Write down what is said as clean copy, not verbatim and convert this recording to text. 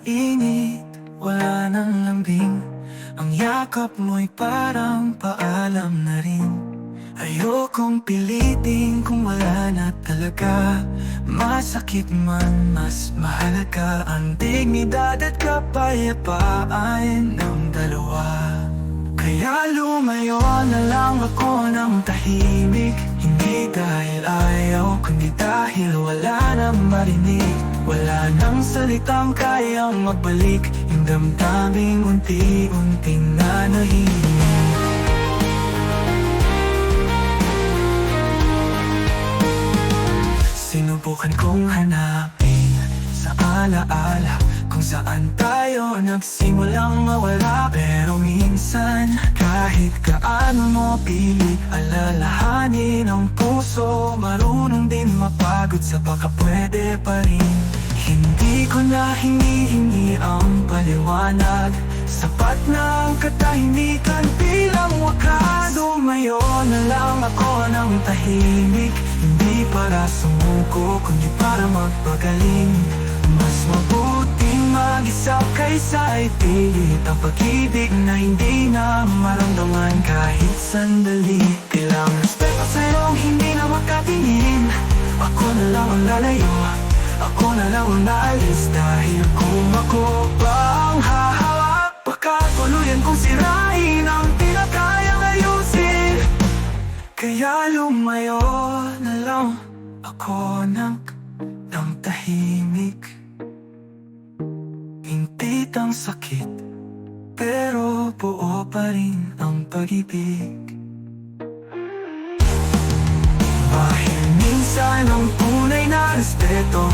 init, wala nang lambing. Ang yakap mo'y parang paalam na rin. Ayokong pilitin kung wala na talaga. Masakit man, mas mahalaga ang dignidad at kapayapaan ng dalawa. Kaya lumayo na lang ako ng tahimik. Hindi dahil ayaw, kundi dahil wala na marinig. Wala nang salitang kayang magbalik yung damdaming unti-unting nanahimik. Sinubukan kong hanapin sa alaala kung saan tayo nagsimulang mawala. Pero minsan kahit kaano mo pilit alalahanin ang puso, marunong din mapagod sa baka pwede pa rin. Hindi ko na hinihingi ang paliwanag, sapat na ang katahimikan bilang wakas. Lumayo na lang ako ng tahimik, hindi para sumuko kundi para magpagaling. Mas mabuting mag-isa kaysa ipilit ang pag-ibig na hindi na maramdaman kahit sandali. Ilang respeto sa'yong hindi na makatingin. Ako na lang ang lalayo, ako na lang ang naalis. Dahil kung ako pa ang hahawak, baka tuluyan kong sirain ang tinakayang ayusin. Kaya lumayo na lang ako ng tahimik. Hintit ang sakit, pero buo pa rin ang pag-ibig. Dahil minsan ang tunay na respeto